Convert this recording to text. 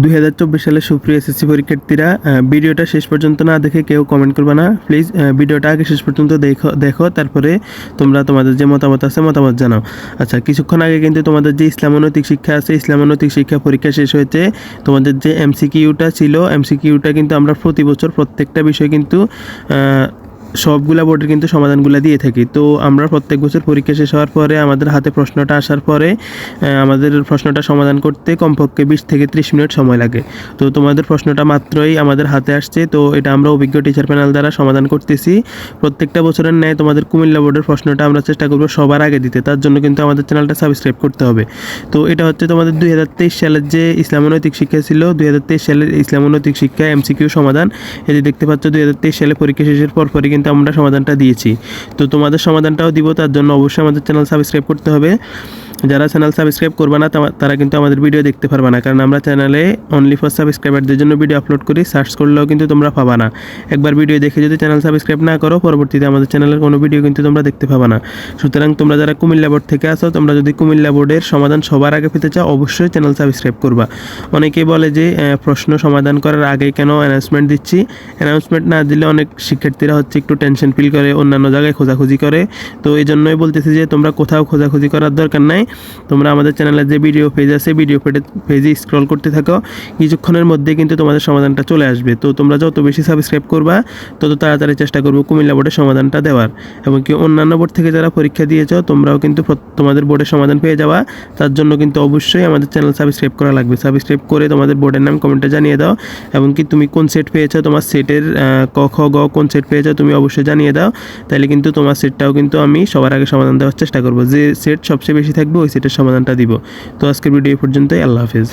2024 সালের সুপ্রিয় এসএসসি পরীক্ষার্থীরা, ভিডিওটা শেষ পর্যন্ত না দেখে কেউ কমেন্ট করবে না প্লিজ। ভিডিওটা আগে শেষ পর্যন্ত দেখো, তারপরে তোমরা তোমাদের যে মতামত আছে মতামত জানাও। আচ্ছা, কিছুক্ষণ আগে কিন্তু তোমাদের যে ইসলাম ও নৈতিক শিক্ষা আছে, ইসলাম ও নৈতিক শিক্ষা পরীক্ষা শেষ হয়েছে। তোমাদের যে এমসিকিউটা ছিল, এমসিকিউটা কিন্তু আমরা প্রতি বছর প্রত্যেকটা বিষয় কিন্তু সবগুলা বোর্ডের কিন্তু সমাধানগুলো দিয়ে থাকি। তো আমরা প্রত্যেক বছর পরীক্ষা শেষ হওয়ার পরে আমাদের হাতে প্রশ্নটা আসার পরে আমাদের প্রশ্নটা সমাধান করতে কমপক্ষে 20 থেকে 30 মিনিট সময় লাগে। তো তোমাদের প্রশ্নটা মাত্রই আমাদের হাতে আসছে, তো এটা আমরা অভিজ্ঞ টিচার প্যানেল দ্বারা সমাধান করতেছি। প্রত্যেকটা বছরের ন্যায় তোমাদের কুমিল্লা বোর্ডের প্রশ্নটা আমরা চেষ্টা করবো সবার আগে দিতে, তার জন্য কিন্তু আমাদের চ্যানেলটা সাবস্ক্রাইব করতে হবে। তো এটা হচ্ছে তোমাদের 2023 সালের যে ইসলাম ও নৈতিক শিক্ষা ছিল, 2023 সালের ইসলাম ও নৈতিক শিক্ষা এমসিকিউ সমাধান। এই যে দেখতে পাচ্ছ 2023 সালে পরীক্ষা শেষের পরপরই কিন্তু আমরা সমাধানটা দিয়েছি। তো তোমাদের সমাধানটাও দিব, তার জন্য অবশ্যই আমাদের চ্যানেল সাবস্ক্রাইব করতে হবে। যারা চ্যানেল সাবস্ক্রাইব করবে না তারা কিন্তু আমাদের ভিডিও দেখতে পারবে না, কারণ আমরা চ্যানেলে অনলি ফর সাবস্ক্রাইবারদের জন্য ভিডিও আপলোড করি। সার্চ করলেও কিন্তু তোমরা পাবা না। একবার ভিডিও দেখে যদি চ্যানেল সাবস্ক্রাইব না করো, পরবর্তীতে আমাদের চ্যানেলের কোনো ভিডিও কিন্তু তোমরা দেখতে পাবা না। সুতরাং তোমরা যারা কুমিল্লা বোর্ড থেকে আসো, তোমরা যদি কুমিল্লা বোর্ডের সমাধান সবার আগে পেতে চাও, অবশ্যই চ্যানেল সাবস্ক্রাইব করবা। অনেকেই বলে যে প্রশ্ন সমাধান করার আগে কেন অ্যানাউন্সমেন্ট দিচ্ছি। অ্যানাউন্সমেন্ট না দিলে অনেক শিক্ষার্থীরা হচ্ছে একটু টেনশন ফিল করে, অন্যান্য জায়গায় খোঁজাখুঁজি করে। তো এই জন্যই বলতেছি যে তোমরা কোথাও খোঁজাখুঁজি করার দরকার নাই। তোমরা আমাদের চ্যানেলের যে ভিডিও পেজ আছে, ভিডিও পেজে স্ক্রল করতে থাকো, কিছুক্ষণের মধ্যে কিন্তু তোমাদের সমাধানটা চলে আসবে। তো তোমরা যত বেশি সাবস্ক্রাইব করবা, তত তাড়াতাড়ি চেষ্টা করবো কুমিল্লা বোর্ডের সমাধানটা দেওয়ার। এবং কি অন্যান্য বোর্ড থেকে যারা পরীক্ষা দিয়েছো, তোমরাও কিন্তু তোমাদের বোর্ডের সমাধান পেয়ে যাওয়া। তার জন্য কিন্তু অবশ্যই আমাদের চ্যানেল সাবস্ক্রাইব করা লাগবে। সাবস্ক্রাইব করে তোমাদের বোর্ডের নাম কমেন্টে জানিয়ে দাও, এবং কি তুমি কোন সেট পেয়েছো, তোমার সেটের ক খ গ কোন সেট পেয়েছো তুমি অবশ্যই জানিয়ে দাও। তাহলে কিন্তু তোমার সেটটাও কিন্তু আমি সবার আগে সমাধান দেওয়ার চেষ্টা করবো। যে সেট সবচেয়ে বেশি থাকবে ওই সেটের সমাধানটা দিব। তো আজকের ভিডিও পর্যন্তই। আল্লাহ হাফেজ।